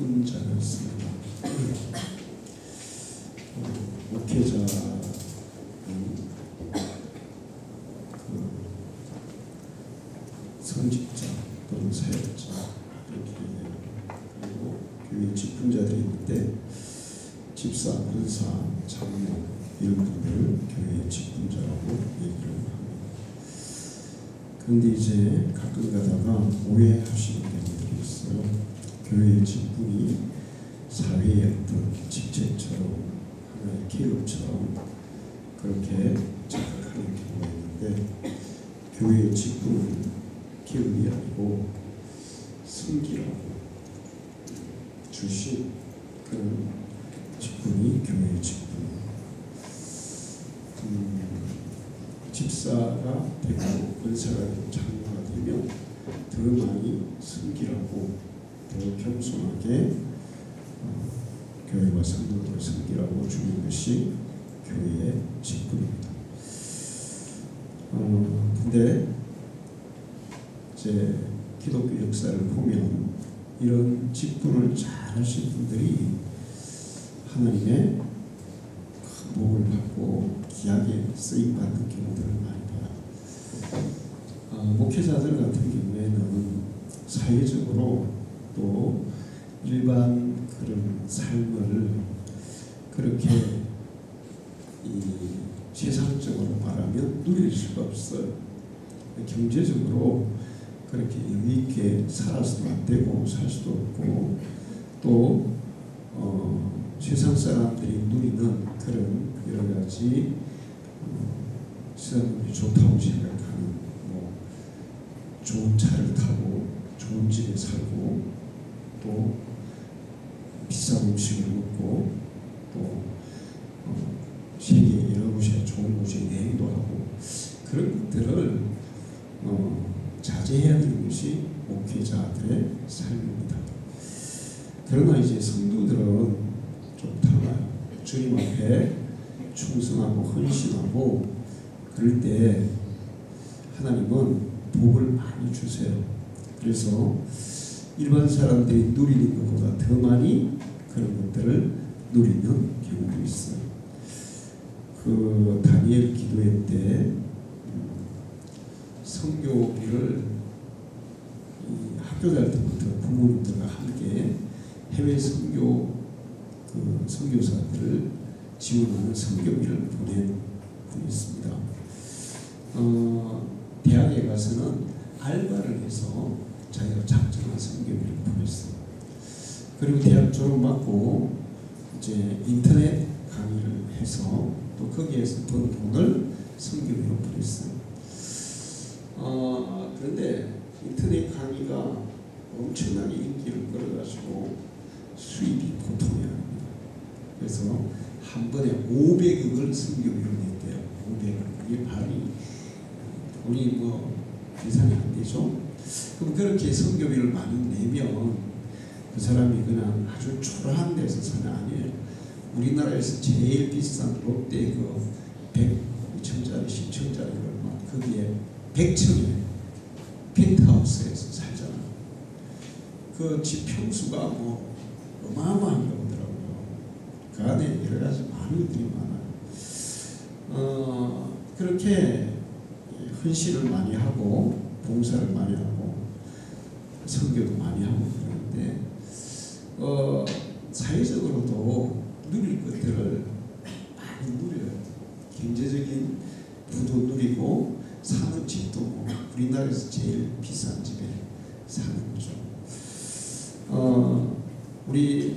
직분자가 있습니다. 목회자는 선직자 또는 사역자 이렇게 그리고 교회 직분자들이 있는데 집사, 권사, 장로 이런 분들을 교회 직분자라고 얘기를 합니다. 그런데 이제 가끔 가다가 오해하시는 경우들이 있어요. 교회의 직분이 사회의 어떤 직책처럼 하나의 계급처럼 그렇게 착각하는 경우가 있는데 교회의 직분은 계급이 아니고 승기라고 주신 그런 직분이 교회의 직분입니다. 집사가 되고 권사가 되고 장로가 되면 더 많이 섬기라고 더 겸손하게 교회와 성도들을 섬기라고 주는 것이 교회의 직분입니다. 근데 이제 기독교 역사를 보면 이런 직분을 잘 하신 분들이 하나님의 큰 복을 받고 귀하게 쓰임받는 경우들을 많이 봐요. 목회자들 같은 경우에는 사회적으로 또 일반 그런 삶을 그렇게 세상적으로 말하면 누릴 수가 없어요. 경제적으로 그렇게 여유있게 살아서도 안 되고 살 수도 없고 또 세상 사람들이 누리는 그런 여러 가지 사람들이 좋다고 생각하는 뭐 좋은 차를 타고 좋은 집에 살고 또 비싼 음식을 먹고 또 세계 여러 곳에 좋은 곳에 여행도 하고 그런 것들을 자제해야 되는 것이 목회자들의 삶입니다. 그러나 이제 성도들은 좀 달라요. 주님 앞에 충성하고 헌신하고 그럴 때 하나님은 복을 많이 주세요. 그래서 일반 사람들이 누리는 것보다 더 많이 그런 것들을 누리는 경우도 있어요. 그 다니엘 기도회 때 선교비를 학교 다닐 때부터 부모님들과 함께 해외 선교 선교사들을 지원하는 선교비를 보낸 분이 있습니다. 대학에 가서는 알바를 해서 자기가 작정한 선교비를 보냈어요. 그리고 대학 졸업받고 이제 인터넷 강의를 해서 또 거기에서 번 돈을 선교비로 보냈어요. 그런데 인터넷 강의가 엄청나게 인기를 끌어가지고 수입이 보통이 아닙니다. 그래서 한 번에 500억을 선교비로 냈대요. 500억. 이게 발이 돈이 뭐 계산이 안 되죠. 그럼 그렇게 선교비를 많이 내면 그 사람이 그냥 아주 초라한 데서 사는 아니에요. 우리나라에서 제일 비싼 롯데 그 100층짜리 10층짜리 거기에 100층에 펜트하우스에서 살잖아. 그 집 평수가 뭐 어마어마한 거더라고요. 그 안에 여러 가지 많은 것들이 많아요. 그렇게 헌신을 많이 하고 봉사를 많이 하고 선교도 많이 하고 그러는데 사회적으로도 누릴 것들을 많이 누려요. 경제적인 부도 누리고 사는 집도 뭐 우리나라에서 제일 비싼 집에 사는 거죠. 우리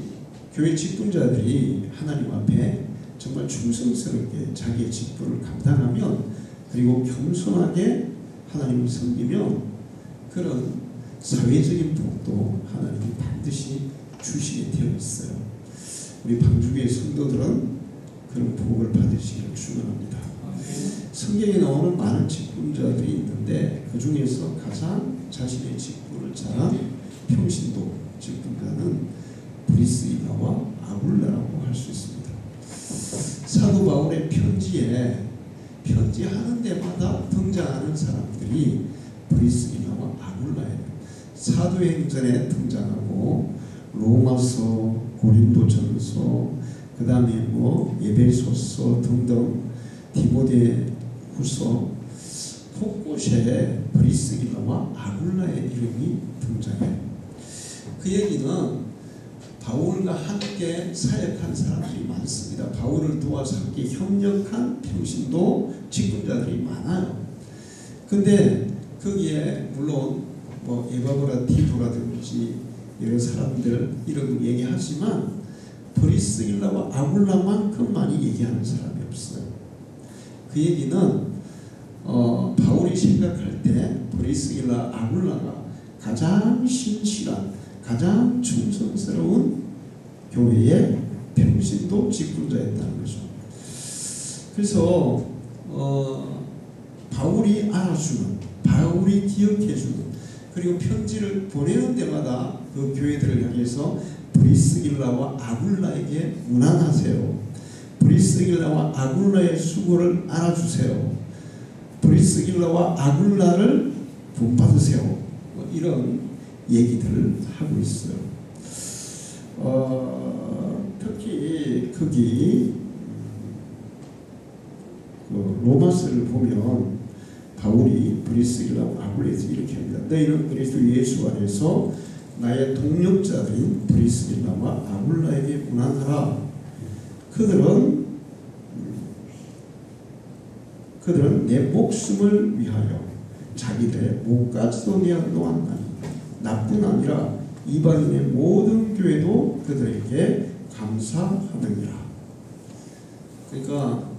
교회 직분자들이 하나님 앞에 정말 충성스럽게 자기의 직분을 감당하면 그리고 겸손하게 하나님을 섬기면 그런 사회적인 복도 하나님이 반드시 주시게 되어 있어요. 우리 방주교회 성도들은 그런 복을 받으시기를 축원합니다. 성경에 나오는 많은 직분자들이 있는데 그 중에서 가장 자신의 직분을 잘한 평신도 직분자는 브리스기나와 아굴라라고 할 수 있습니다. 사도 바울의 편지에 편지하는 데마다 등장하는 사람들이 브리스기나와 아굴라예요. 사도행전에 등장하고 로마서, 고린도전서, 그 다음에 뭐 에베소서 등등 디모데후서 곳곳에 브리스길라와 아굴라의 이름이 등장해요. 그 얘기는 바울과 함께 사역한 사람들이 많습니다. 바울을 도와서 함께 협력한 평신도 직분자들이 많아요. 근데 거기에 물론 뭐 에바브라 티토라든지 이런 사람들 이름 얘기하지만 브리스길라와 아굴라만큼 많이 얘기하는 사람이 없어요. 그 얘기는 바울이 생각할 때 브리스길라 아굴라가 가장 신실한, 가장 충성스러운 교회의 평신도 직분자였다는 거죠. 그래서 바울이 알아주는, 바울이 기억해주는, 그리고 편지를 보내는 데마다 그 교회들을 향해서 브리스길라와 아굴라에게 문안하세요. 브리스길라와 아굴라의 수고를 알아주세요. 브리스길라와 아굴라를 본받으세요. 뭐 이런 얘기들을 하고 있어요. 특히 거기 로마서를 보면 바울이 브리스길라와 아굴라에서 이렇게 합니다. 너희는 그리스도 예수 안에서 나의 동력자들인 브리스길라와 아굴라에게 문안하라. 그들은 내 목숨을 위하여 자기들의 목까지도 내놓았나니 나뿐 아니라 이방인의 모든 교회도 그들에게 감사하느니라. 그러니까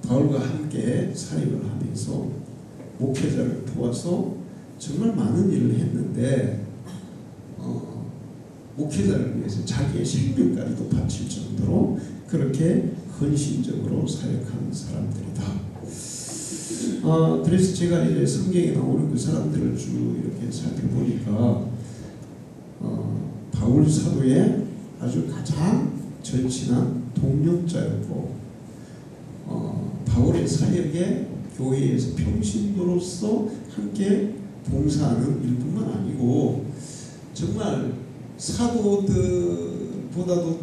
바울과 함께 사역을 하면서 목회자를 도와서 정말 많은 일을 했는데 목회자를 위해서 자기의 생명까지도 바칠 정도로 그렇게 헌신적으로 사역하는 사람들이다. 그래서 제가 이제 성경에 나오는 그 사람들을 쭉 이렇게 살펴보니까 바울 사도의 아주 가장 절친한 동력자였고 바울의 사역에 교회에서 평신도로서 함께 봉사하는 일뿐만 아니고 정말 사도들보다도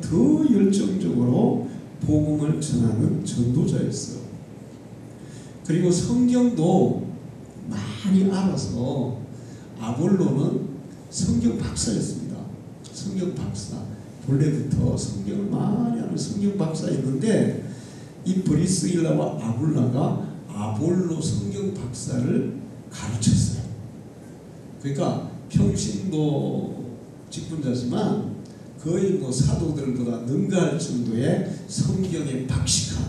더 열정적으로 복음을 전하는 전도자였어요. 그리고 성경도 많이 알아서 아볼로는 성경 박사였습니다. 성경 박사. 본래부터 성경을 많이 아는 성경 박사였는데 이 브리스길라와 아굴라가 아볼로 성경 박사를 가르쳤어요. 그러니까 평신도 직분자지만 거의 뭐 사도들보다 능가할 정도의 성경에 박식한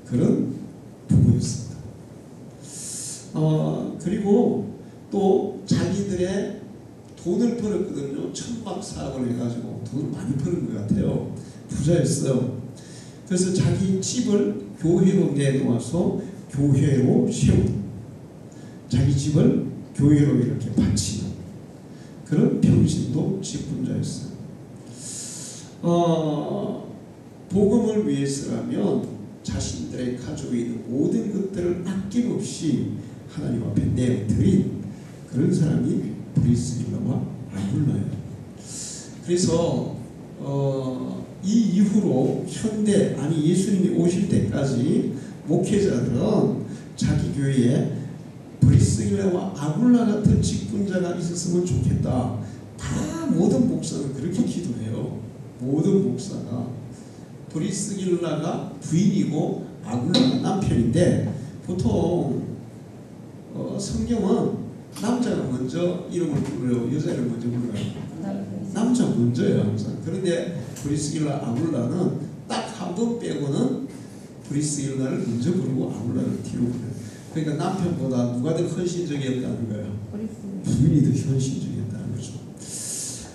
그런 부부였습니다. 그리고 또 자기들의 돈을 벌었거든요. 천박사업을 해가지고 돈을 많이 버는 것 같아요. 부자였어요. 그래서 자기 집을 교회로 내놓아서 교회로 세우는, 자기 집을 교회로 이렇게 바치는 그런 평신도 직분자였어요. 복음을 위해서라면 자신들의 가지고 있는 모든 것들을 아낌없이 하나님 앞에 내어드린 그런 사람이 브리스길라와 아굴라예요. 그래서 이 이후로 현대, 아니 예수님이 오실 때까지 목회자들은 자기 교회에 브리스길라와 아굴라 같은 직분자가 있었으면 좋겠다. 다 모든 목사는 그렇게 기도해요. 모든 목사가 브리스길라가 부인이고 아굴라가 남편인데 보통 성경은 남자가 먼저 이름을 불러요. 여자를 먼저 불러요. 남자 먼저예요 항상. 그런데 브리스길라 아굴라는 딱 한 번 빼고는 브리스길라를 먼저 부르고 아굴라를 뒤로 불러요. 그러니까 남편보다 누가 더 헌신적이었다는 거예요. 부인이 더 헌신적이었다는 거죠.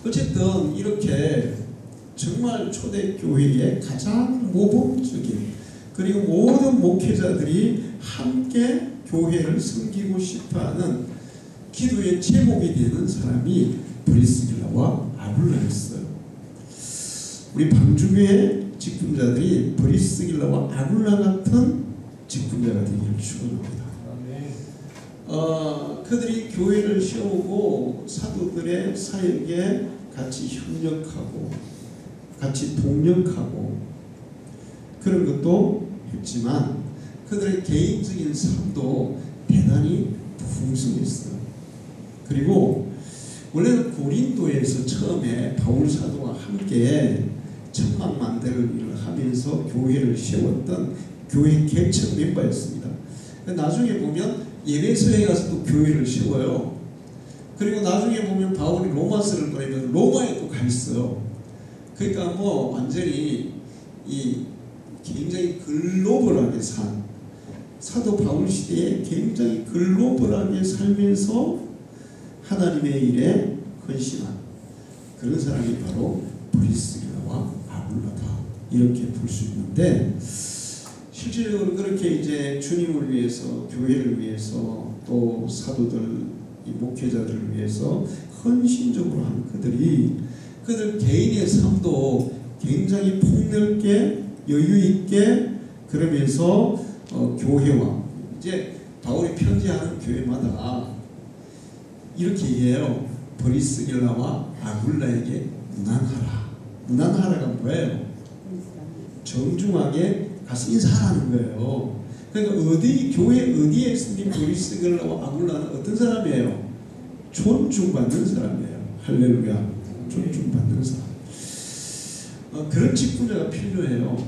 어쨌든 이렇게 정말 초대교회의 가장 모범적인, 그리고 모든 목회자들이 함께 교회를 섬기고 싶어하는 기도의 제목이 되는 사람이 브리스길라와 아굴라였어요. 우리 방주교회 직분자들이 브리스길라와 아굴라 같은 직분자가 되기를 축원합니다. 그들이 교회를 세우고 사도들의 사역에 같이 협력하고 같이 동력하고 그런 것도 했지만 그들의 개인적인 삶도 대단히 풍성했어요. 그리고 원래는 고린도에서 처음에 바울 사도와 함께 천막 만드는 일을 하면서 교회를 세웠던 교회 개척 멤버였습니다. 나중에 보면 에베소에 가서 또 교회를 세워요. 그리고 나중에 보면 바울이 로마서를 보내면 로마에 또 가 있어요. 그러니까 뭐 완전히 이 굉장히 글로벌하게 산 사도 바울 시대에 굉장히 글로벌하게 살면서 하나님의 일에 헌신한 그런 사람이 바로 브리스길라와 아굴라다 이렇게 볼 수 있는데, 실질적으로 그렇게 이제 주님을 위해서, 교회를 위해서, 또 사도들, 이 목회자들을 위해서 헌신적으로 한 그들 개인의 삶도 굉장히 폭넓게 여유 있게 그러면서 교회와 이제 바울이 편지하는 교회마다 이렇게 얘기해요. 브리스길라와 아굴라에게 문안하라. 문안하라가 뭐예요? 정중하게 가서 인사하는 거예요. 그러니까 교회 어디에 있는 브리스길라와 아굴라는 어떤 사람이에요? 존중받는 사람이에요. 할렐루야. 존중받는 사람. 그런 직분자가 필요해요.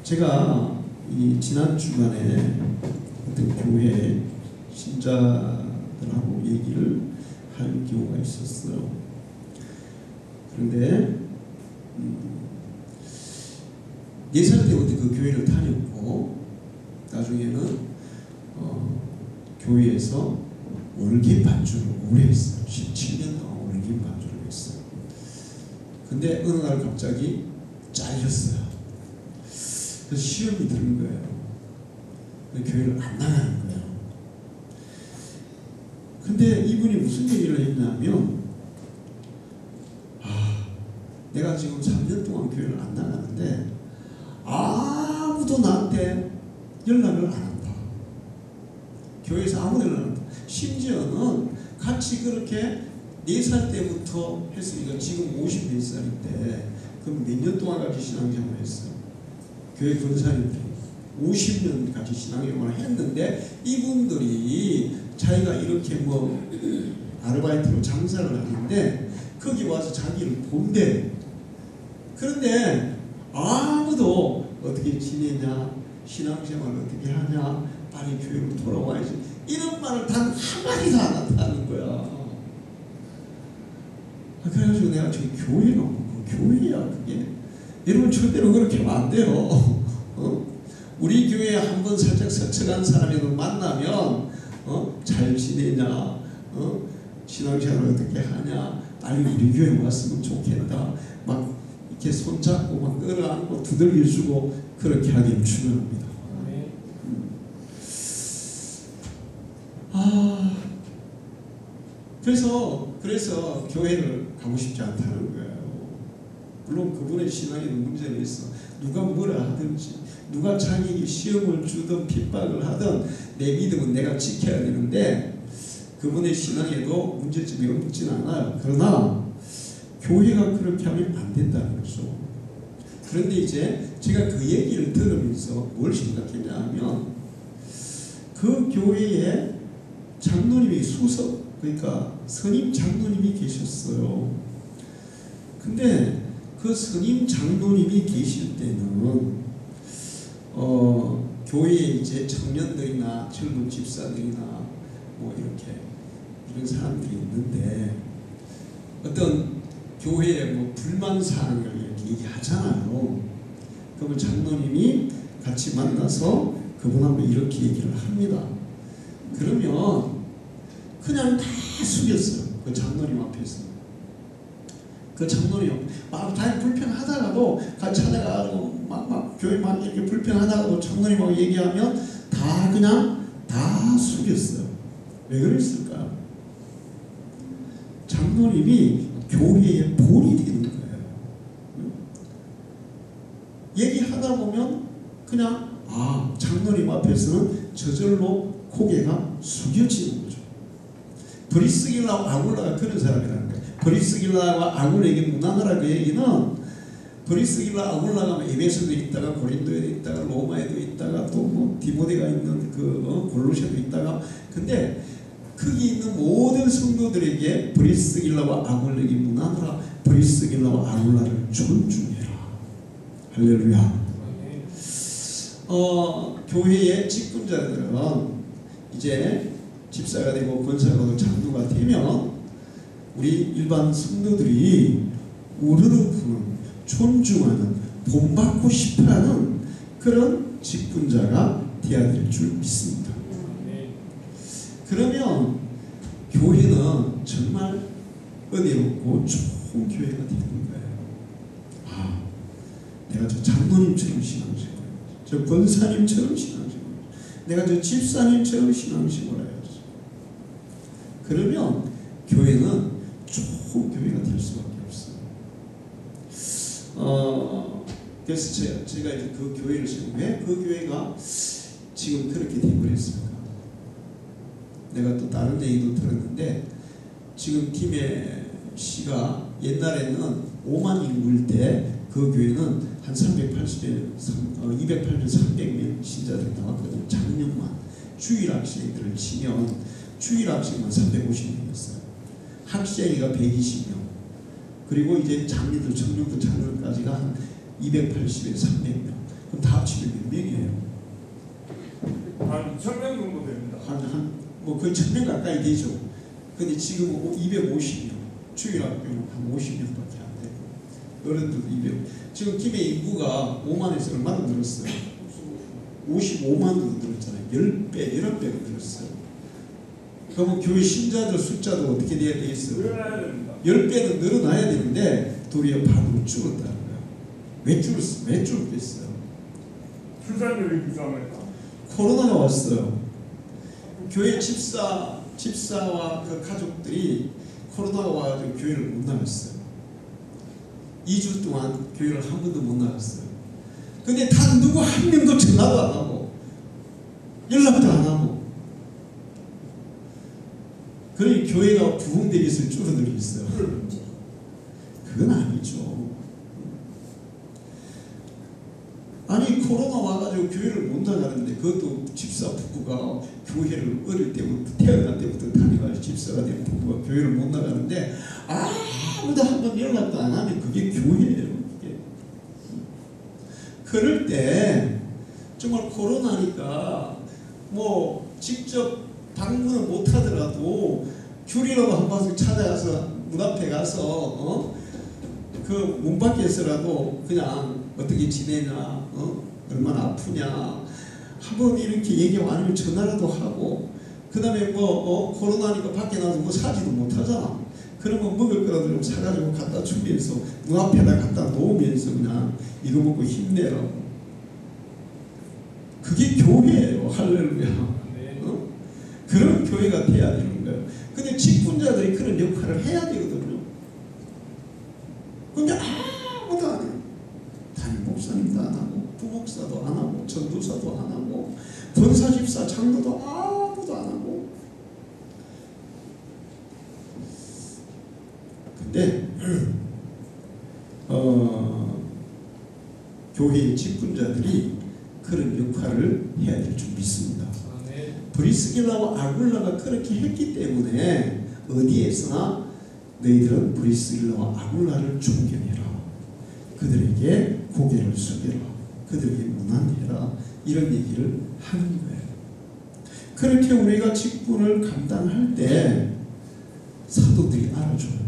제가 이 지난 주간에 어떤 교회 신자들하고 얘기를 할 경우가 있었어요. 그런데 4살 때부터 그 교회를 다녔고 나중에는 교회에서 월계 반주를 오래 했어요. 17년 동안 월계 반주를 했어요. 근데 어느 날 갑자기 잘렸어요. 그래서 시험이 드는 거예요. 교회를 안 나가는 거예요. 근데 이분이 무슨 얘기를 했냐면, 내가 지금 3년 동안 교회를 안 나가는데 아무도 나한테 연락을 안 한다. 교회에서 아무도 연락을 안 한다. 심지어는 같이 그렇게 4살 때부터 했으니까 지금 50몇 살인데 그럼 몇 년 동안 같이 신앙생활을 했어요? 교회 권사님들이 50년 같이 신앙생활을 했는데 이분들이 자기가 이렇게 뭐 아르바이트로 장사를 하는데 거기 와서 자기를 본대. 그런데 아무도 어떻게 지내냐, 신앙생활을 어떻게 하냐, 빨리 교회로 돌아와야지, 이런 말을 단 한마디도 안 한다는 거야. 그래가지고 내가 저기 교회가 뭐 교회야 그게? 여러분 절대로 그렇게 하면 안 돼요. 우리 교회에 한번 살짝 스쳐간 사람이라도 만나면 잘 지내냐, 신앙생활을 어떻게 하냐, 빨리 우리 교회 왔으면 좋겠다, 막 이렇게 손잡고 막 끌어안고 두들겨주고 그렇게 하기를 추천합니다. 그래서 교회를 가고 싶지 않다는 거예요. 물론 그분의 신앙에는 문제는 있어. 누가 뭐라 하든지, 누가 자기에게 시험을 주든 핍박을 하든 내 믿음은 내가 지켜야 되는데 그분의 신앙에도 문제점이 없진 않아요. 그러나 교회가 그렇게 하면 안 된다는 거죠. 그런데 이제 제가 그 얘기를 들으면서 뭘 생각했냐 하면, 그 교회에 장로님이 그러니까 선임 장로님이 계셨어요. 근데 그 선임 장로님이 계실 때는 교회에 이제 청년들이나 젊은 집사들이나 뭐 이렇게 이런 사람들이 있는데 어떤 교회에 뭐 불만사항을 이렇게 얘기하잖아요. 그러면 장로님이 같이 만나서 그분하고 이렇게 얘기를 합니다. 그러면 그냥 다 숙였어요. 그 장로님 앞에서. 그 장로님 막 다 불편하다가도 같이 찾아가고 막 교회 막 이렇게 불편하다가도 장로님하고 얘기하면 다 그냥 다 숙였어요. 왜 그랬을까요? 장로님이 교회의 본이 되는 거예요. 얘기하다 보면 그냥 장로님 앞에서는 저절로 고개가 숙여지는 거죠. 브리스길라와 아굴라가 그런 사람이라는 거예요. 브리스길라와 아굴라에게 무난하라. 그 얘기는 브리스길라 아굴라가 에베소도 있다가 고린도에도 있다가 로마에도 있다가 또 뭐 디모데가 있는 그 골로새도 있다가, 근데 거기 있는 모든 성도들에게 브리스길라와 아굴라에게 무난하라. 브리스길라와 아굴라를 존중해라. 할렐루야. 교회의 직분자들은 이제 집사가 되고 권사가 되고 장로가 되면 우리 일반 성도들이 우르르 부르는, 존중하는, 본받고 싶어하는 그런 직분자가 되어야 될 줄 믿습니다. 그러면 교회는 정말 은혜롭고 좋은 교회가 되는 거예요. 아, 내가 저 장로님처럼 신앙생활, 저 권사님처럼 신앙생활, 내가 저 집사님처럼 신앙생활 해야지. 그러면 교회는 좋은 교회가 될 수밖에 없어요. 그래서 제가 이제 그 교회를 지금 왜 그 교회가 지금 그렇게 되어버렸습니까? 내가 또 다른 얘기도 들었는데, 지금 김해 씨가 옛날에는 5만 인구일 때 그 교회는 한 208년 300명 신자들이 나왔거든요. 작년만 주일 학생들을 치면 주일 학생만 350명이었어요. 학생이가 120명, 그리고 이제 장로들, 청년들, 장로들까지가 한 280에서 300명. 그럼 다 합치면 몇 명이에요? 한 1000명 정도 됩니다. 뭐 거의 1000명 가까이 되죠. 근데 지금은 250명, 주일학교는 한 50명밖에 안 되고, 어른들도 200. 지금 김해 인구가 5만에서 얼마나 늘었어요? 55만으로 늘었잖아요. 10배, 11배가 늘었어요. 그러면 교회 신자들 숫자도 어떻게 돼야 되겠어요? 늘어나야 됩니다. 10배는 늘어나야 되는데 도리어 반으로 줄었다는 거예요. 왜 줄었어요? 왜 줄었겠어요? 출산율이 비싸니까. 코로나가 왔어요. 교회 집사와 그 가족들이 코로나가 와가지고 교회를 못 나갔어요. 2주 동안 교회를 한 번도 못 나갔어요. 근데 단 누구 한 명도 전화도 안 하고 연락도 안 하고, 그러니 교회가 부흥되기를 줄어들고 있어요. 그건 아니죠. 아니 코로나 와가지고 교회를 못 나가는데, 그것도 집사 부부가 교회를 어릴 때부터, 태어날 때부터 다니고 집사가 된 부부가 교회를 못 나가는데 아무도 한 번 연락도 안 하면 그게 교회예요. 그게. 그럴 때 정말 코로나니까 뭐 직접 방문을 못 하더라도 귤이라도 한 번씩 찾아가서 문 앞에 가서 그 문 밖에서라도 그냥 어떻게 지내냐, 얼마나 아프냐 한번 이렇게 얘기하고, 아니면 전화라도 하고, 그 다음에 코로나니까 밖에 나가서 뭐 사지도 못하잖아. 그러면 먹을 거라도 좀 사가지고 갖다 주면서 문 앞에다 갖다 놓으면서 그냥 이거 먹고 힘내라고. 그게 교회예요. 할렐루야. 그런 교회가 돼야 되는 거예요. 근데 직분자들이 그런 역할을 해야 되거든요. 근데 아무도 안 해요. 담임 목사님도 안 하고, 부목사도 안 하고, 전도사도 안 하고, 권사, 집사, 장로도 아무도 안 하고. 근데 교회의 직분자들이 그런 역할을 해야 될 줄 믿습니다. 브리스길라와 아굴라가 그렇게 했기 때문에 어디에서나 너희들은 브리스길라와 아굴라를 존경해라. 그들에게 고개를 숙여라. 그들에게 무난해라. 이런 얘기를 하는 거예요. 그렇게 우리가 직분을 감당할 때 사도들이 알아줘요.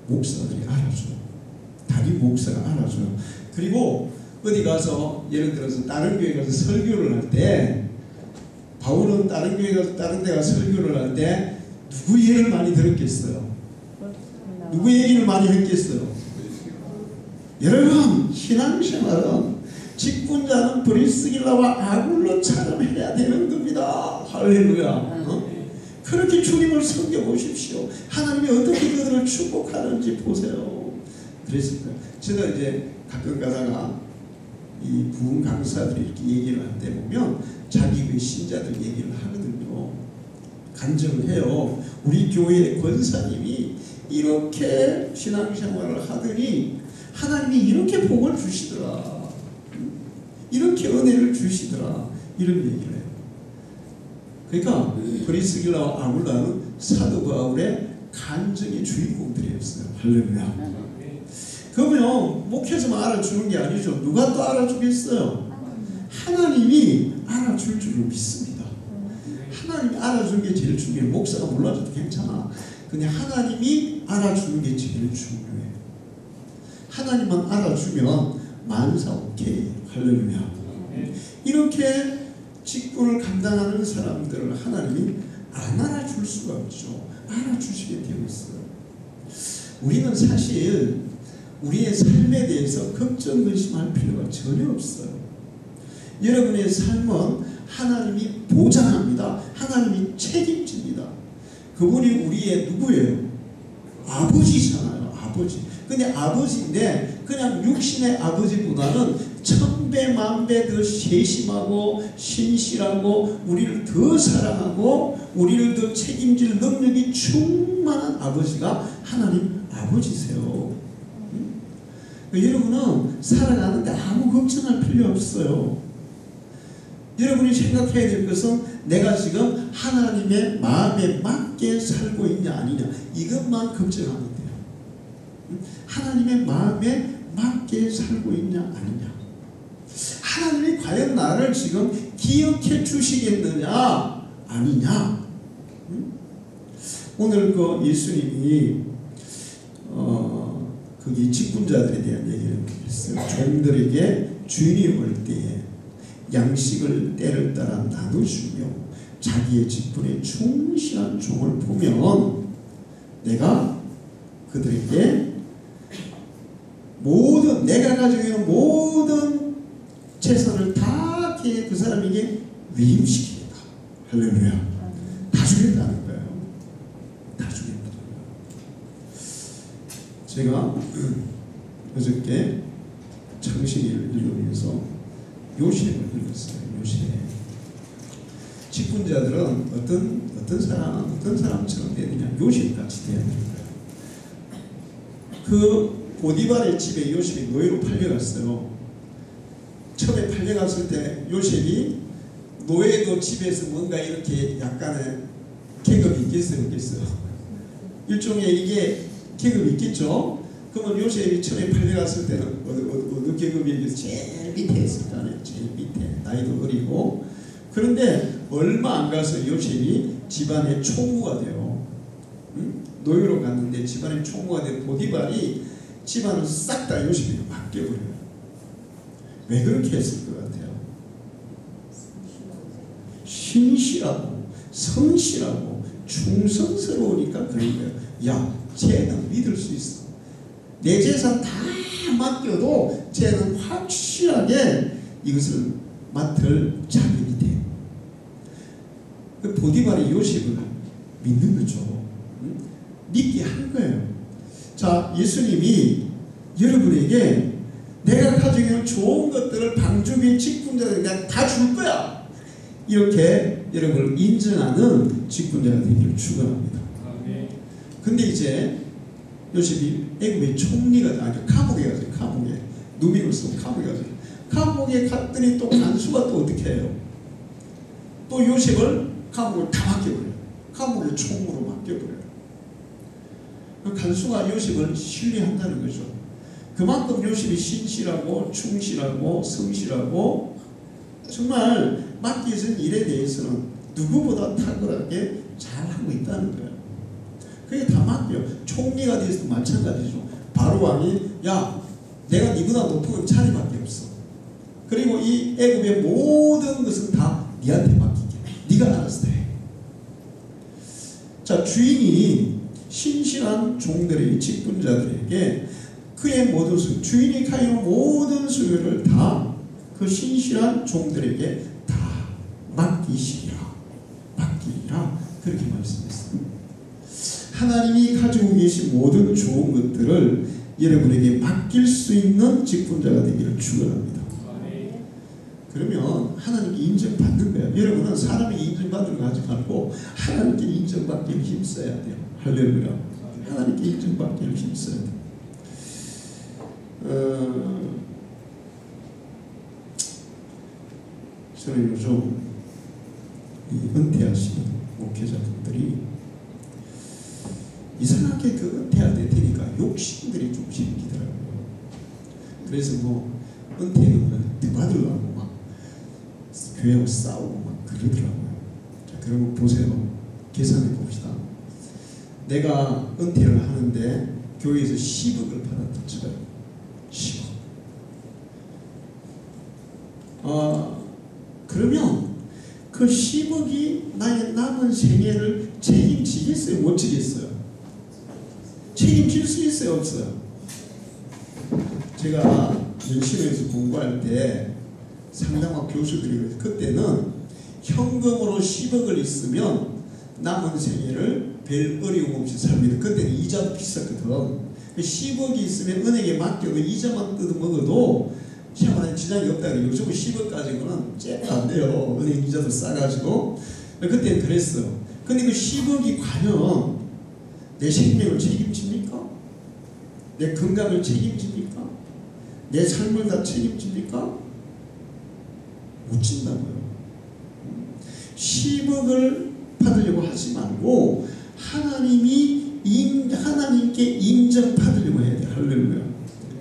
목사들이 알아줘요. 담임 목사가 알아줘요. 그리고 어디 가서 예를 들어서 다른 교회 가서 설교를 할 때, 바울은 다른 교회 가서 다른 데 가서 설교를 할 때 누구 얘기를 많이 들었겠어요? 누구 얘기를 많이 했겠어요? 여러분, 신앙생활은 직분자는 브리스길라와 아굴라처럼 해야 되는 겁니다. 할렐루야. 그렇게 주님을 섬겨보십시오. 하나님이 어떻게 그들을 축복하는지 보세요. 그랬을까요? 제가 이제 가끔 가다가 이 부흥 강사들이 이렇게 얘기를 할 때 보면 자기 그 신자들 얘기를 하거든요. 간증을 해요. 우리 교회의 권사님이 이렇게 신앙생활을 하더니 하나님이 이렇게 복을 주시더라. 이렇게 은혜를 주시더라. 이런 얘기를 해요. 그러니까 브리스길라와 아굴라는 사도 바울의 간증의 주인공들이었어요. 할렐루야. 그러면 목회자만 알아주는 게 아니죠. 누가 또 알아주겠어요? 하나님이 알아줄 줄을 믿습니다. 하나님이 알아주는 게 제일 중요해요. 목사가 몰라줘도 괜찮아. 그냥 하나님이 알아주는 게 제일 중요해요. 하나님만 알아주면 만사 오케이. 할렐루야. 이렇게 직분을 감당하는 사람들을 하나님이 안 알아줄 수가 없죠. 알아주시게 되어 있어요. 우리는 사실 우리의 삶에 대해서 걱정 근심할 필요가 전혀 없어요. 여러분의 삶은 하나님이 보장합니다. 하나님이 책임집니다. 그분이 우리의 누구예요? 아버지잖아요. 아버지. 근데 아버지인데 그냥 육신의 아버지보다는 천배 만배 더 세심하고 신실하고 우리를 더 사랑하고 우리를 더 책임질 능력이 충만한 아버지가 하나님 아버지세요. 여러분은 살아가는데 아무 걱정할 필요 없어요. 여러분이 생각해야 될 것은 내가 지금 하나님의 마음에 맞게 살고 있냐 아니냐 이것만 걱정하면 돼요. 하나님의 마음에 맞게 살고 있냐 아니냐. 하나님이 과연 나를 지금 기억해 주시겠느냐 아니냐. 오늘 그 예수님이 거기 직분자들에 대한 얘기를 했어요. 종들에게 주인이 올 때에 양식을 때를 따라 나누시며 자기의 직분에 충실한 종을 보면 내가 그들에게 모든 내가 가지고 있는 모든 재산을 다 그 사람에게 위임시키겠다. 할렐루야. 다 주겠다는 거예요. 다 주겠다. 제가 어저께 창신일을 읽으면서 요셉을 읽었어요. 요셉. 직분자들은 어떤 사람처럼 되느냐? 요셉같이 되어야 되는 거예요. 그 보디발의 집에 요셉이 노예로 팔려갔어요. 처음에 팔려갔을 때 요셉이 노예도 집에서 뭔가 이렇게 약간의 계급이 있겠어요? 없겠어요? 일종의 이게 계급이 있겠죠? 그러면 요셉이 처음에 팔려갔을 때는 어느 계급이 제일 밑에 있을 거 아니에요? 제일 밑에. 나이도 어리고. 그런데 얼마 안 가서 요셉이 집안의 총무가 돼요. 응? 노예로 갔는데 집안의 총무가 된 보디발이 집안을 싹 다 요셉에게 맡겨버려요. 왜 그렇게 했을 것 같아요? 신실하고 성실하고 충성스러우니까 그런 거예요. 야, 쟤는 믿을 수 있어. 내 재산 다 맡겨도 쟤는 확실하게 이것을 맡을 자격이 돼. 그 보디발이 요셉을 믿는 거죠. 믿게 한 거예요. 자, 예수님이 여러분에게 내가 가지고 있는 좋은 것들을 방주민 직분자들에게 내가 다 줄 거야. 이렇게 여러분을 인정하는 직분자가 되기를 축원합니다. 근데 이제 요셉이 애굽의 총리가 아니 감옥에 가죠. 감옥에 누민을 쓰고 감옥에 가죠. 감옥에 갔더니 또 간수가 또 어떻게 해요? 또 요셉을 감옥을 다 맡겨버려요. 감옥의 총무로 맡겨버려요. 간수가 요셉을 신뢰한다는 거죠. 그만큼 요셉이 신실하고 충실하고 성실하고 정말 맡겨진 일에 대해서는 누구보다 탁월하게 잘하고 있다는 거예요. 그게 다 맡겨. 총리가 돼서도 마찬가지죠. 바로 왕이 야 내가 니보다 높은 건 자리밖에 없어. 그리고 이 애굽의 모든 것은 다 니한테 맡기게. 니가 알아서 해. 자, 주인이 신실한 종들의 직분자들에게 그의 모든 수, 주인이 가진 모든 수요를 다 그 신실한 종들에게 다 맡기시리라. 그렇게 말씀했어요. 하나님이 가지고 계신 모든 좋은 것들을 여러분에게 맡길 수 있는 직분자가 되기를 축원합니다. 그러면 하나님께 인정받는 거예요. 여러분은 사람에게 인정받는 거 하지 말고 하나님께 인정받기 힘써야 돼요. 할렐루야. 하나님께 인정받기 힘써야 돼. 저는 요즘 이 은퇴하신 목회자분들이 이상하게 그 은퇴할 때 되니까 욕심들이 좀 생기더라고요. 그래서 뭐 은퇴금을 더 받으려고 막 교회하고 싸우고 막 그러더라고요. 자, 그럼 보세요. 계산해 봅시다. 내가 은퇴를 하는데 교회에서 10억을 받았다 쳐요. 10억. 그러면 그 10억이 나의 남은 생애를 책임지겠어요? 못 지겠어요? 책임질 수 있어요? 없어요? 제가 연신에서 공부할 때 상담학 교수들이 그때는 현금으로 10억을 있으면 남은 생애를 별 어려움 없이 삽니다. 그때는 이자도 비쌌거든. 10억이 있으면 은행에 맡겨도 이자만 뜯어먹어도 생활에 지장이 없다. 요즘은 10억 가지고는 째도 안 돼요. 은행 이자도 싸가지고. 그때는 그랬어. 근데 그 10억이 과연 내 생명을 책임집니까? 내 건강을 책임집니까? 내 삶을 다 책임집니까? 못 진다고요. 10억을 받으려고 하지 말고 하나님께 인정받으려고 해야 돼. 할렐루야.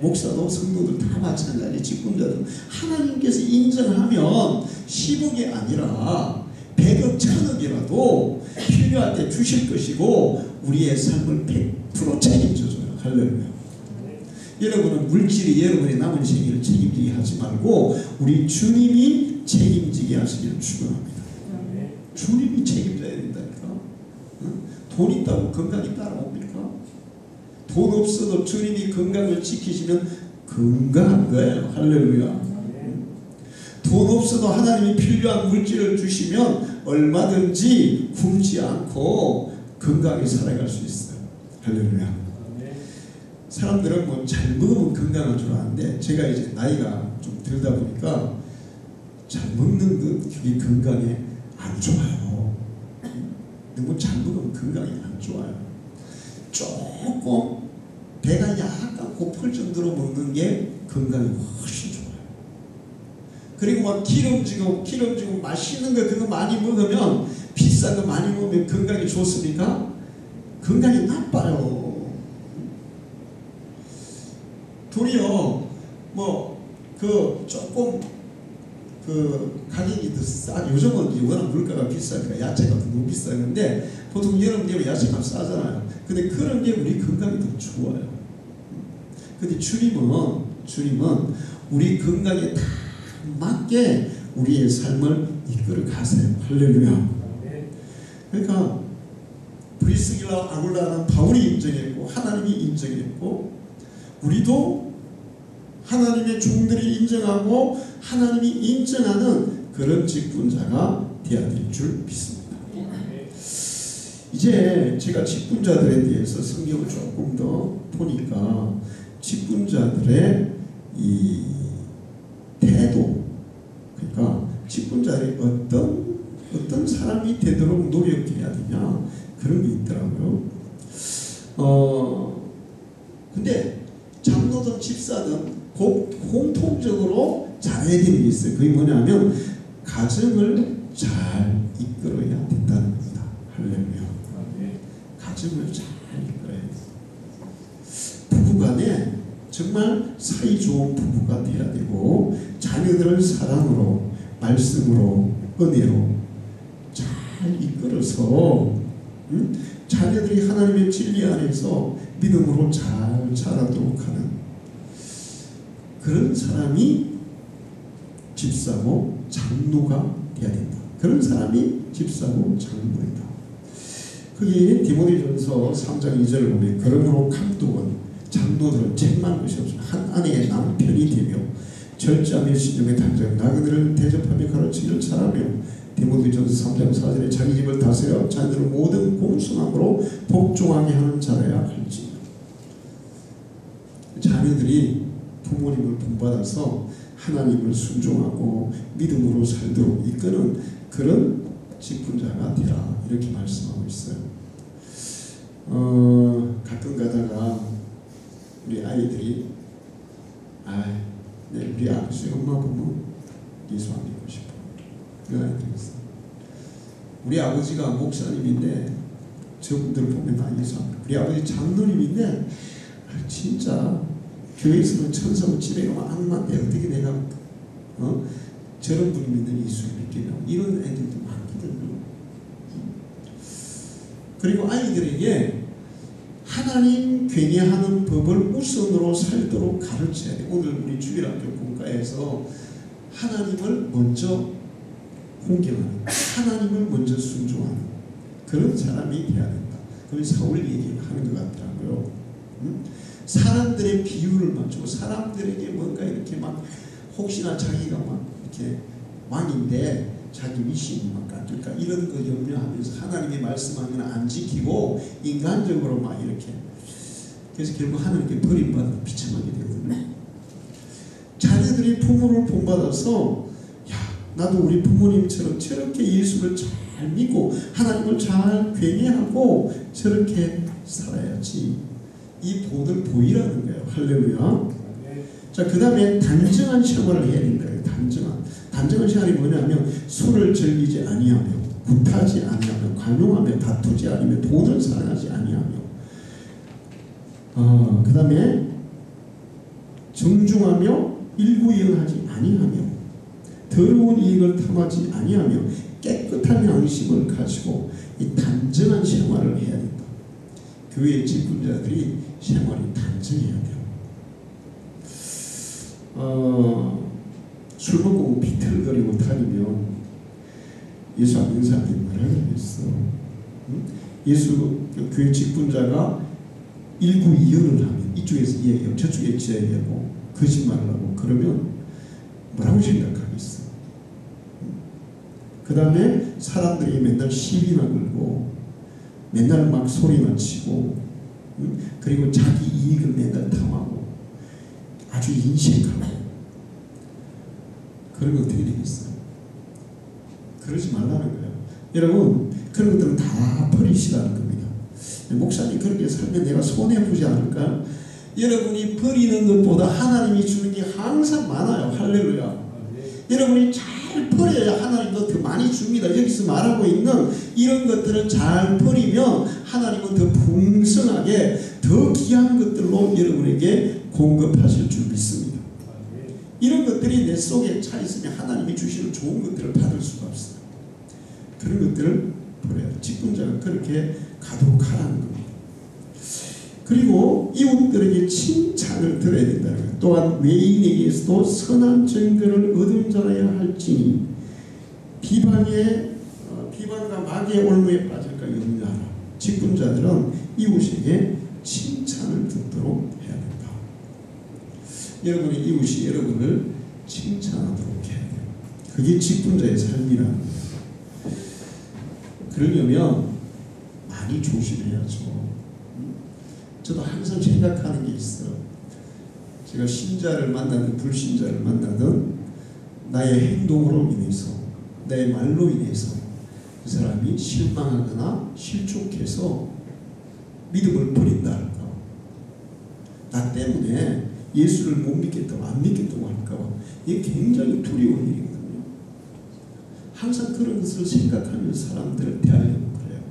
목사도 성도들 다 마찬가지. 직분자들 하나님께서 인정하면 10억이 아니라 100억 1000억이라도 필요할 때 주실 것이고 우리의 삶을 100% 책임져줘요. 할렐루야. 여러분은 물질이 여러분의 남은 생애를 책임지게 하지 말고 우리 주님이 책임지게 하시기를 축원합니다. 주님이 책임져야 된다니까. 돈 있다고 건강이 따라옵니까? 돈 없어도 주님이 건강을 지키시면 건강한 거예요. 할렐루야. 돈 없어도 하나님이 필요한 물질을 주시면 얼마든지 굶지 않고 건강하게 살아갈 수 있어요. 할렐루야. 사람들은 뭐 잘 먹으면 건강한 줄 아는데 제가 이제 나이가 좀 들다 보니까 잘 먹는 그게 건강에 안 좋아요. 너무 잘 먹으면 건강에 안 좋아요. 조금 배가 약간 고플 정도로 먹는 게 건강에 훨씬 좋아요. 그리고 막 기름지고 맛있는 거 그거 많이 먹으면 비싼 거 많이 먹으면 건강에 좋습니까? 건강에 나빠요. 도리어 조금 가격이 더 싸. 요즘은 워낙 물가가 비싸니까 야채가 너무 비싸는데 보통 여름 되면 야채가 싸잖아요. 근데 그런 게 우리 건강이 더 좋아요. 근데 주님은 우리 건강에 다 맞게 우리의 삶을 이끌어 가세요. 할렐루야. 그러니까 브리스길라 아굴라는 바울이 인정했고 하나님이 인정했고 우리도 하나님의 종들이 인정하고 하나님이 인정하는 그런 직분자가 되어야 될 줄 믿습니다. 이제 제가 직분자들에 대해서 성경을 조금 더 보니까 직분자들의 이 태도, 그러니까 직분자들이 어떤 사람이 되도록 노력해야 되냐 그런 게 있더라고요. 근데 장로든 집사든 공통적으로 잘해야 되는 게 있어요. 그게 뭐냐면 가정을 잘 이끌어야 된다는 겁니다. 할렐루야. 가정을 잘 이끌어야 돼요. 부부간에 정말 사이 좋은 부부가 되어야 되고 자녀들을 사랑으로 말씀으로 은혜로 잘 이끌어서 자녀들이 하나님의 진리 안에서 믿음으로 잘 자라도록 하는 그런 사람이 집사고 장로가 되어야 된다. 그런 사람이 집사고 장로이다. 그게 디모데전서 3장 2절을 보면 그러므로 감독은 장로들은 책망 것이 없으나 한 아내의 남편이 되며 절제하며 신령의 당장 나그네를 대접하며 가르치기를 잘하며 디모데전서 3장 4절에 자기 집을 다스려 자녀들을 모든 공손함으로 복종하게 하는 자라야 할지. 자녀들이 부모님을 본받아서 하나님을 순종하고 믿음으로 살도록 이끄는 그런 직분자가 되라 이렇게 말씀하고 있어요. 가끔 아이들이 우리 아버지 엄마 보면 예수 안 믿고 싶어. 그런 아이들이 있어. 우리 아버지가 목사님인데 저분들 보면 다 예수 안 믿고. 우리 아버지 장로님인데 진짜 교회에서는 천사고 집에 가면 악마인데 어떻게 내가 저런 분이 믿는 예수를 믿겠냐. 이런 애들도 많거든요. 그리고 아이들에게 하나님 괴계하는 법을 우선으로 살도록 가르쳐야 돼. 오늘 우리 주일학교 공과에서 하나님을 먼저 공경하는, 하나님을 먼저 순종하는 그런 사람이 돼야 된다. 그걸 사울 얘기를 하는 것 같더라고요. 사람들의 비유를 맞추고 사람들에게 뭔가 이렇게 막 혹시나 자기가 막 이렇게 왕인데 자기 미신이 막 깎일까 이런 거 염려하면서 하나님의 말씀하면 안 지키고 인간적으로 막 이렇게, 그래서 결국 하나님께 버림받아 비참하게 되거든요. 자녀들이 부모를 본받아서 나도 우리 부모님처럼 저렇게 예수를 잘 믿고 하나님을 잘 괴계하고 저렇게 살아야지, 이 본을 보이라는 거예요. 할렐루야. 자, 그 다음에 단정한 생활을 해야 된다. 단정한 생활이 뭐냐면 술을 즐기지 아니하며 굿하지 아니하며 관용하며 다투지 아니하며 돈을 사랑하지 아니하며 그 다음에 정중하며 일구이응하지 아니하며 더러운 이익을 탐하지 아니하며 깨끗한 양심을 가지고 이 단정한 생활을 해야 된다. 교회의 직분자들이 생활이 단정해야 돼요. 술 먹고 비틀거리고 다니면 예수 안 믿는 사람들이 뭐라 그랬어. 예수 교회 직분자가 일구이연을 하면 이쪽에서 이야기하고 저쪽에 이야기하고 거짓말을 하고 그러면 뭐라고 생각하겠어. 그 다음에 사람들이 맨날 시비나 걸고 맨날 막 소리나 치고 그리고 자기 이익을 맨날 탐하고 아주 인색하고 그러면 어떻게 되겠어요? 그러지 말라는 거예요. 여러분, 그런 것들은 다 버리시라는 겁니다. 목사님 그렇게 살면 내가 손해보지 않을까? 여러분이 버리는 것보다 하나님이 주는 게 항상 많아요. 할렐루야. 여러분이 잘 버려야 하나님도 더 많이 줍니다. 여기서 말하고 있는 이런 것들을 잘 버리면 하나님은 더 풍성하게 더 귀한 것들로 여러분에게 공급하실 줄 믿습니다. 이런 것들이 내 속에 차 있으면 하나님이 주시는 좋은 것들을 받을 수가 없어요. 그런 것들을 버려야 돼. 직분자가 그렇게 가도록 하라는 겁니다. 그리고 이웃들에게 칭찬을 들어야 된다는 거예요. 또한 외인에게서도 선한 증거를 얻은 자라야 할지니 비방과 마귀의 올무에 빠질까 염려하라. 직분자들은 이웃에게 칭찬을 듣도록 해야 된다. 여러분의 이웃이 여러분을 칭찬하도록 해야 돼요. 그게 직분자의 삶이라는 거예요. 그러려면 많이 조심해야죠. 저도 항상 생각하는 게 있어요. 제가 신자를 만나든 불신자를 만나든 나의 행동으로 인해서 내 말로 인해서 그 사람이 실망하거나 실족해서 믿음을 버린다 할까, 나 때문에 예수를 못 믿겠다고 안 믿겠다고 할까 봐, 이게 굉장히 두려운 일이거든요. 항상 그런 것을 생각하면서 사람들을 대하려고 그래요.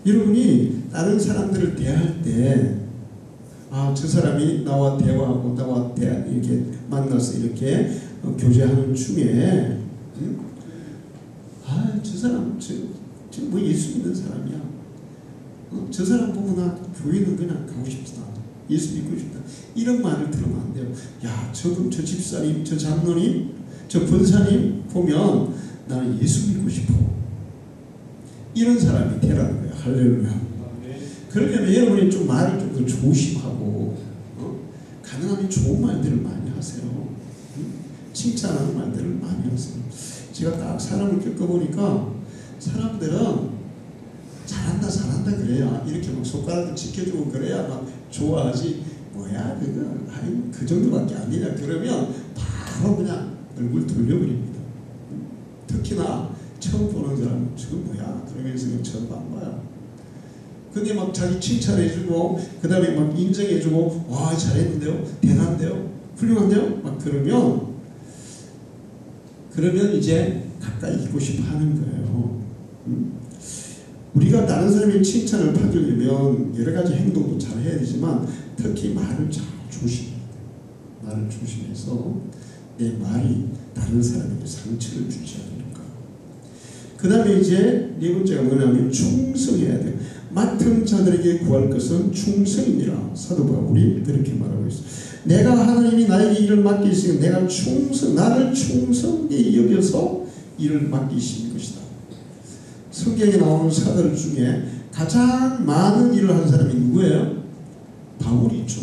여러분이 다른 사람들을 대할 때 저 사람이 나와 대화하고 나와 이렇게 만나서 이렇게 교제하는 중에 저 사람 저 뭐 예수 믿는 사람이야. 저 사람 보고 나 교회는 그냥 가고 싶다. 예수 믿고 싶다. 이런 말을 들으면 안 돼요. 저 집사님, 저 장로님, 저 권사님 보면 나는 예수 믿고 싶어. 이런 사람이 되라는 거예요. 할렐루야. 그러려면 여러분이 좀 말을 좀 더 조심하고 가능하면 좋은 말들을 많이 하세요. 칭찬하는 말들을 많이 하세요. 제가 딱 사람을 겪어보니까 사람들은 잘한다 그래야 이렇게 막 손가락을 지켜주고 그래야 막 좋아하지. 뭐야 그거 그 정도밖에 안 되냐 그러면 바로 그냥 얼굴 돌려버립니다. 특히나 처음 보는 사람은 저거 뭐야 그러면서 처음 안 봐요. 근데 막 자기 칭찬해주고 그 다음에 막 인정해주고 와 잘했는데요, 대단한데요, 훌륭한데요, 막 그러면 이제 가까이 있고 싶어 하는 거예요. 우리가 다른 사람의 칭찬을 받으려면 여러 가지 행동도 잘 해야 되지만 특히 말을 잘 말을 조심해서 내 말이 다른 사람에게 상처를 주지 않을까. 그 다음에 이제 네 번째가 뭐냐면 충성해야 돼요. 맡은 자들에게 구할 것은 충성이니라. 사도 바울이 그렇게 말하고 있어요. 내가 하나님이 나에게 일을 맡기시면 내가 나를 충성되게 여겨서 일을 맡기신 것이다. 성경에 나오는 사들 중에 가장 많은 일을 한 사람이 누구예요? 바울이죠.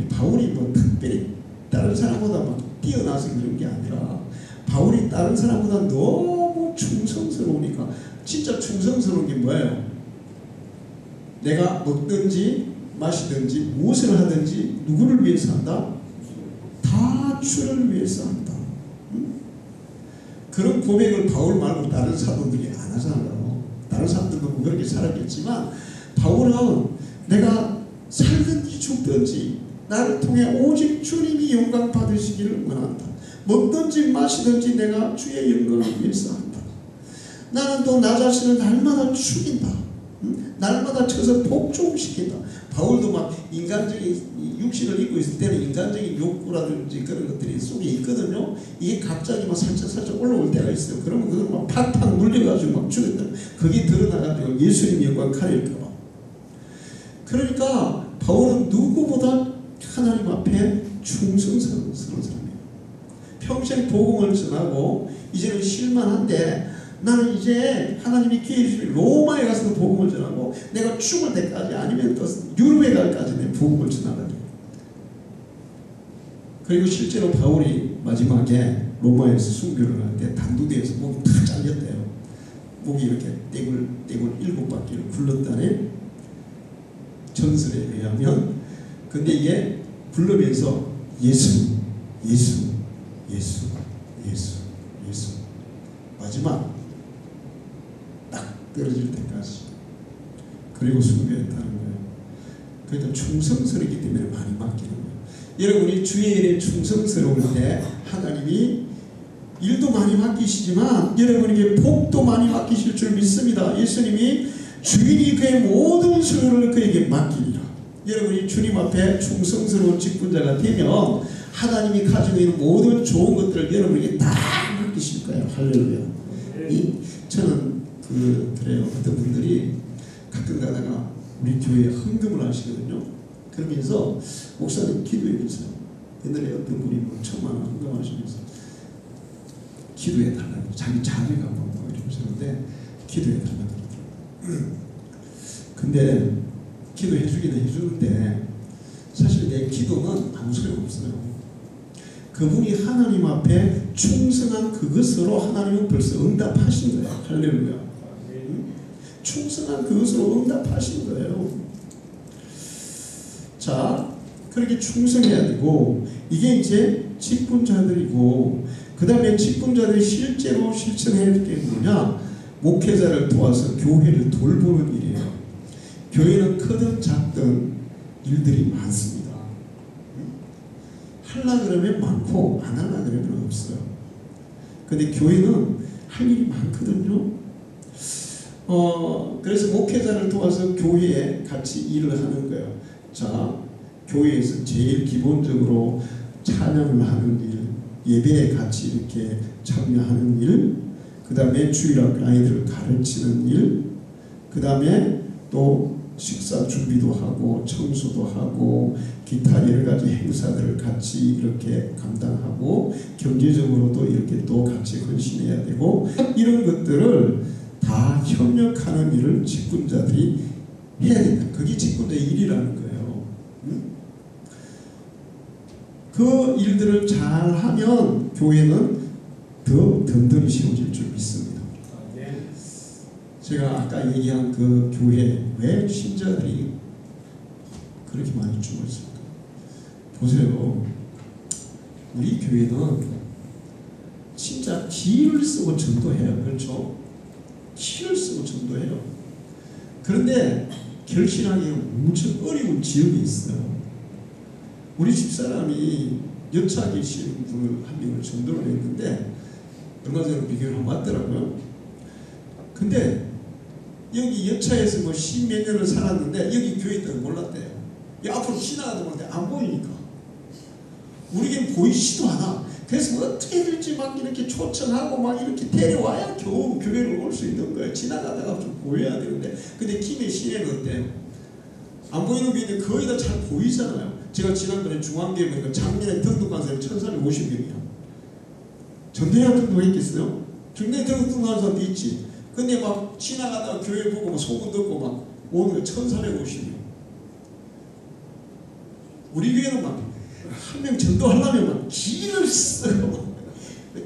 바울이 뭐 특별히 다른 사람보다 막 뛰어나서 그런 게 아니라 바울이 다른 사람보다 너무 충성스러우니까. 진짜 충성스러운 게 뭐예요? 내가 먹든지 마시든지 무엇을 하든지 누구를 위해서 한다? 다 주를 위해서 한다. 그런 고백을 바울 말고 다른 사도들이 안 하잖아요. 다른 사람들도 뭐 그렇게 살았겠지만 바울은 내가 살든지 죽든지 나를 통해 오직 주님이 영광 받으시기를 원한다. 먹든지 마시든지 내가 주의 영광을 위해서 한다. 나는 또 나 자신을 날마다 죽인다. 날마다 쳐서 복종시킨다. 바울도 막 인간적인 육신을 입고 있을 때는 인간적인 욕구라든지 그런 것들이 속에 있거든요. 이게 갑자기 막 살짝 올라올 때가 있어요. 그러면 그걸 막 팍팍 물려가지고 막 죽였다. 그게 드러나가지고 예수님 영광 가릴까봐. 그러니까 바울은 누구보다 하나님 앞에 충성스러운 사람이에요. 평생 복음을 전하고 이제는 쉴만한데 나는 이제 하나님이 기회 주시면 로마에 가서도 복음을 전하고 내가 죽을 때까지 아니면 또 유럽에 갈까지 내 복음을 전하라고. 그리고 실제로 바울이 마지막에 로마에서 순교를 할 때 단두대에서 목이 다 잘렸대요. 목이 이렇게 떼굴 7바퀴를 굴렀다는 전설에 의하면. 근데 이게 굴르면서 예수 마지막 딱 떨어질 때까지 그리고 순교했다는 거예요. 그러니까 충성스럽기 때문에 많이 맡기는 거예요. 여러분이 주의 일에 충성스러울 때 하나님이 일도 많이 맡기시지만 여러분에게 복도 많이 맡기실 줄 믿습니다. 예수님이 주인이 그의 모든 소유를 그에게 맡기리라. 여러분이 주님 앞에 충성스러운 직분자가 되면 하나님이 가지고 있는 모든 좋은 것들을 여러분에게 다 맡기실 거예요. 할렐루야. 저는 그래요. 어떤 분들이 가끔 가다가 우리 교회에 헌금을 하시거든요. 그러면서 목사님 기도해 주세요. 옛날에 어떤 분이 뭐 1,000만 원 헌금하시면서 기도해 달라고 자기 자녀가 뭐 이러면서 그러는데 기도해 달라고 그러더라고요. 근데 기도해 주기는 해주는데 사실 내 기도는 아무 소용없어요. 그분이 하나님 앞에 충성한 그것으로 하나님은 벌써 응답하신 거예요. 할렐루야. 충성한 그것으로 응답하신 거예요. 자, 그렇게 충성해야 되고 이게 이제 직분자들이고 그 다음에 직분자들이 실제로 실천해야 될 게 뭐냐? 목회자를 도와서 교회를 돌보는 일이에요. 교회는 크든 작든 일들이 많습니다. 하려 그러면 많고 안 하려 그러면 없어요. 근데 교회는 할 일이 많거든요. 그래서 목회자를 도와서 교회에 같이 일을 하는 거예요. 자, 교회에서 제일 기본적으로 찬양을 하는 일, 예배에 같이 이렇게 참여하는 일, 그 다음에 주일학 아이들을 가르치는 일, 그 다음에 또 식사 준비도 하고 청소도 하고 기타 여러 가지 행사들을 같이 이렇게 감당하고 경제적으로도 이렇게 또 같이 헌신해야 되고 이런 것들을 다 협력하는 일을 직분자들이 해야 된다. 그게 직분자의 일이라는 거예요. 그 일들을 잘 하면 교회는 더 든든히 세워질 줄 믿습니다. 제가 아까 얘기한 그 교회 왜 신자들이 그렇게 많이 죽었을까? 보세요. 우리 교회는 진짜 기를 쓰고 전도해요. 그렇죠? 기를 쓰고 전도해요. 그런데 결신하기가 무척 어려운 지역이 있어요. 우리 집사람이 여차 계신 분을 한 명을 전도를 했는데 얼마 전에 비교를 왔더라고요. 근데 여기 여차에서 뭐 십몇 년을 살았는데 여기 교회 있다고 몰랐대요. 앞으로 지나가다 보는데 안 보이니까. 우리에겐 보이지도 않아. 그래서 어떻게 될지 막 이렇게 초청하고 막 이렇게 데려와야 겨우 교회로 올 수 있는 거예요. 지나가다가 좀 보여야 되는데. 근데 김해 시내는 어때요? 안 보이는 교회인데 거의 다 잘 보이잖아요. 제가 지난번에 중앙교회 보니까 작년에 등록한 사람이 1350명이야. 전도회가 등록했겠어요? 중간에 등록한 사람도 있지. 근데 막 지나가다가 교회 보고 막 소문 듣고 막 오는 거 1450명. 우리 교회는 막 한 명 전도하려면 막 길을 쓰고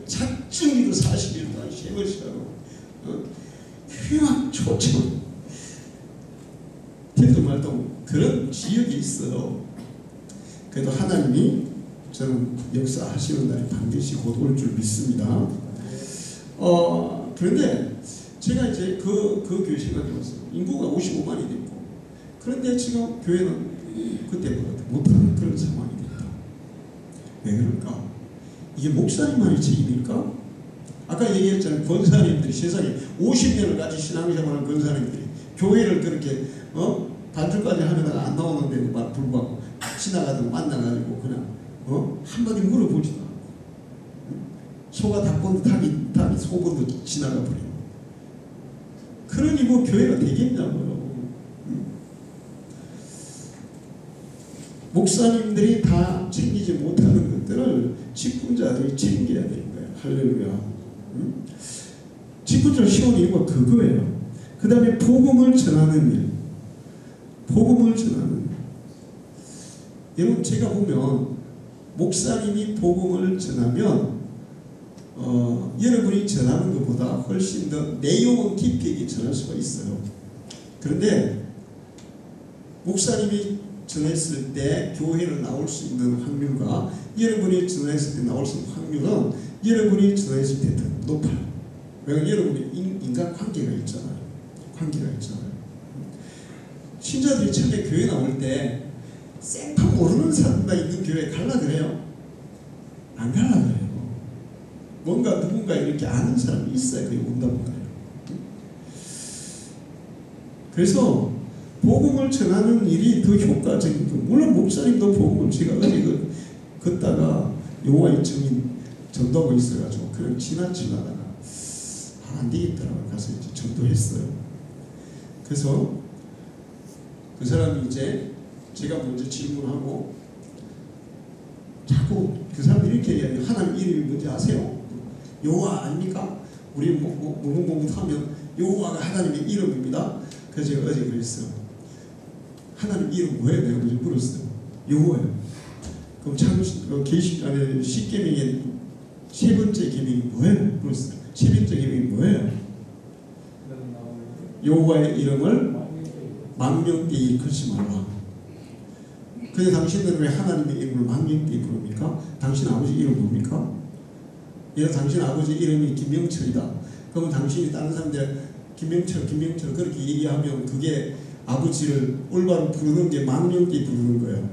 작정기도 40일 동안 쉐벌씩 하고 막 초청 til도 말도 그런 지역이 있어요. 그래도 하나님이 저는 역사하시는 날이 반드시 곧 올 줄 믿습니다. 그런데 제가 이제 그 교회 생각해봤어요. 인구가 55만이 됐고, 그런데 지금 교회는 그때보다 못하는 그런 상황이 됐다. 왜 그럴까? 이게 목사님만의 책임일까? 아까 얘기했잖아요. 권사님들이 세상에 50년을 같이 신앙생활한 권사님들이 교회를 그렇게 반주까지 하면다가 안 나오는데도 막 불구하고 지나가다가 만나가지고 그냥 한마디 물어보지도 않고 소가 닭본도 닭이 소본도 지나가 버리고, 그러니 뭐 교회가 되겠냐고요. 목사님들이 다 챙기지 못하는 것들을 직분자들이 챙겨야 되는 거예요. 할렐루야. 직분자 시온 이유가 그거예요. 그 다음에 복음을 전하는 일. 복음을 전하는 일. 여러분, 제가 보면 목사님이 복음을 전하면 여러분이 전하는 것보다 훨씬 더 내용은 깊이 있게 전할 수가 있어요. 그런데 목사님이 전했을 때 교회를 나올 수 있는 확률과 여러분이 전했을 때 나올 수 있는 확률은 여러분이 전했을 때 더 높아요. 왜냐하면 여러분이 인간 관계가 있잖아요. 관계가 있잖아요. 신자들이 처음에 교회 나올 때 생판 모르는 사람만 있는 교회에 갈라 그래요? 안 갈라 그래요. 뭔가 누군가 이렇게 아는 사람이 있어야 그게 온다고 그래요. 그래서 복음을 전하는 일이 더 효과적인 거. 물론 목사님도 복음을, 제가 어제 걷다가 여호와의 증인 전도하고 있어가지고 그냥 지나다가 안 되겠더라고요. 가서 이제 전도했어요. 그래서 그 사람이 이제 제가 먼저 질문하고 자꾸 그 사람들이 이렇게 얘기해요. 하나님 이름이 뭔지 아세요? 여호와 아닙니까? 우리 뭐 하면 여호와가 하나님의 이름입니다. 그래서 제가 어제 그랬어요. 하나님 이름 뭐예요? 내가 먼저 물었어요. 여호와요. 그럼 계시 안에 십계명의 세 번째 계명이 뭐예요? 물었어요. 세 번째 계명이 뭐예요? 여호와의 이름을 망령되이 일컫지 말라. 근데 당신들은 왜 하나님의 이름을 망령되이 부릅니까? 당신 아버지 이름 뭡니까? 예를 당신 아버지 이름이 김명철이다. 그러면 당신이 다른 사람들 김명철 그렇게 얘기하면 그게 아버지를 올바로 부르는 게 망령되이 부르는 거예요.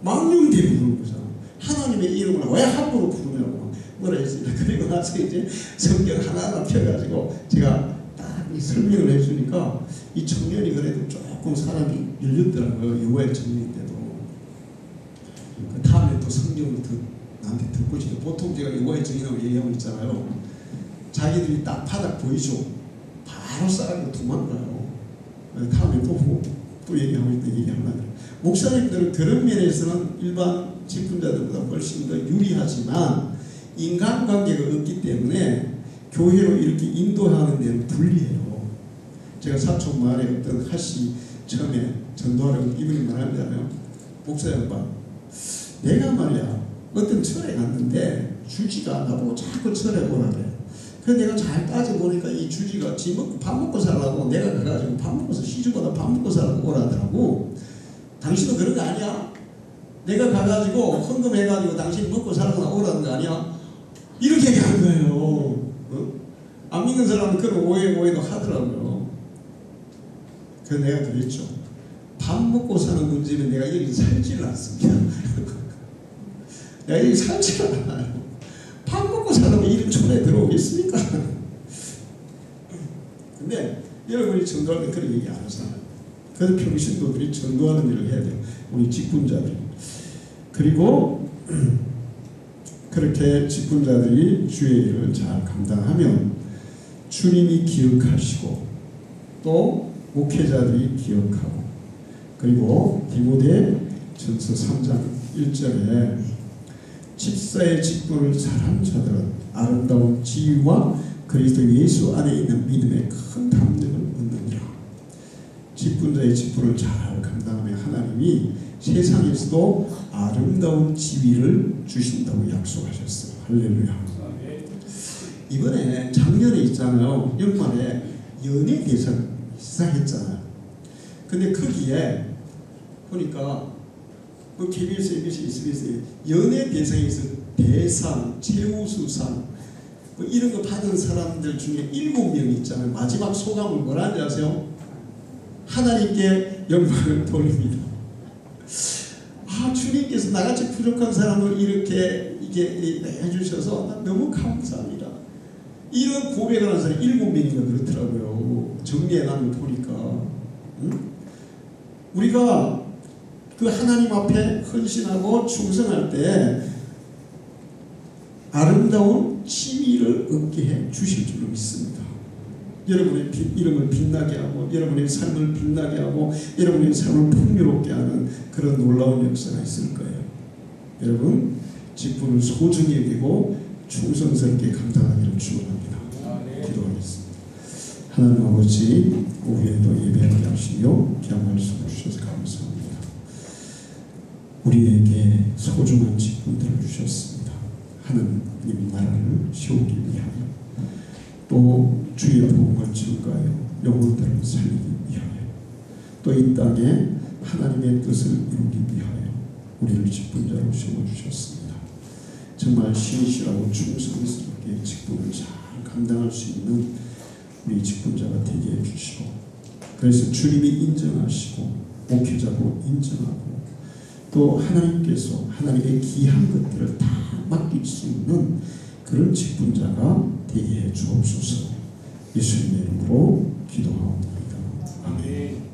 망령되이 부르는 거잖아. 하나님의 이름을 왜 함부로 부르냐고 뭐라 했습니다. 그리고 나서 이제 성경 하나하나 펴가지고 제가 딱 이 설명을 해주니까 이 청년이 그래도 조금 사람이 열렸더라고요. 여호와의 청년인데도. 그 다음에 또 성경을 나한테 듣고 싶어. 보통 제가 여호와의 증인하고 얘기하고 있잖아요. 자기들이 딱 바닥 보이죠. 바로 싸가지고 도망가요. 다음에 또 얘기하고 있다 얘기하려고. 목사님들은 그런 면에서는 일반 직분자들보다 훨씬 더 유리하지만 인간관계가 없기 때문에 교회로 이렇게 인도하는 데는 불리해요. 제가 사촌 마을에 어떤 하씨 처음에 전도하려고 이분이 말하잖아요. 목사 양반, 내가 말이야 어떤 절에 갔는데 주지가 나보고 자꾸 절에 오라 그래. 그래서 내가 잘 따져보니까 이 주지가 밥 먹고 살라고 내가 가가지고 밥 먹고서 시주보다 밥 먹고 살라고 오라더라고. 당신도 그런 거 아니야? 내가 가가지고 헌금해가지고 당신 먹고 살라고 오라는 거 아니야? 이렇게 얘기하는 거예요. 안 믿는 사람은 그런 오해도 하더라고요. 그래서 내가 그랬죠. 밥 먹고 사는 문제는 내가 여기 살지를 않습니다. 내가 여기 살지를 않아요. 밥 먹고 살려면 이런 촌에 들어오겠습니까? 근데 여러분이 전도할 때 그런 얘기 안 하잖아요. 그래서 평신도들이 전도하는 일을 해야 돼요. 우리 직분자들이. 그리고 그렇게 직분자들이 주의 일을 잘 감당하면 주님이 기억하시고 또 목회자들이 기억하고 그리고 디모데전서 3장 1절에 집사의 직분을 잘한 자들은 아름다운 지위와 그리스도 예수 안에 있는 믿음의 큰 담력을 얻느니라. 직분자의 직분을 잘 감당하며 하나님이 세상에서도 아름다운 지위를 주신다고 약속하셨어요. 할렐루야. 이번에 작년에 있잖아요. 연말에 연예대상 시작했잖아요. 근데 거기에 보니까 뭐 KBS, MBC, SBS 연예대상에서 대상, 최우수상 뭐 이런 거 받은 사람들 중에 7명 있잖아요. 마지막 소감은 뭐라는지 아세요? 하나님께 영광을 돌립니다. 아, 주님께서 나같이 부족한 사람을 이렇게 해주셔서 난 너무 감사합니다. 이런 고백을 하는 사람이 7명이나 그렇더라고요. 정리해 놔는 보니까. 응? 우리가 그 하나님 앞에 헌신하고 충성할 때 아름다운 지위를 얻게 해 주실 줄 믿습니다. 여러분의 이름을 빛나게 하고 여러분의 삶을 빛나게 하고 여러분의 삶을 풍요롭게 하는 그런 놀라운 역사가 있을 거예요. 여러분 직분을 소중히 여기고 충성스럽게 감당하기를 축원합니다. 기도하겠습니다. 하나님 아버지, 오후에도 예배하게 하시며 귀한 말씀을 주셔서 감사합니다. 우리에게 소중한 직분들을 주셨습니다. 하나님 나라를 세우기 위하여 또 주의 복음을 증거하여 영혼들을 살리기 위하여 또 이 땅에 하나님의 뜻을 이루기 위하여 우리를 직분자로 세워주셨습니다. 정말 신실하고 충성스럽게 직분을 잘 감당할 수 있는 우리 직분자가 되게 해주시고 그래서 주님이 인정하시고 목회자로 인정하고 또 하나님께서 하나님의 귀한 것들을 다 맡길 수 있는 그런 직분자가 되게 해 주옵소서. 예수님의 이름으로 기도하옵나이다. 아멘.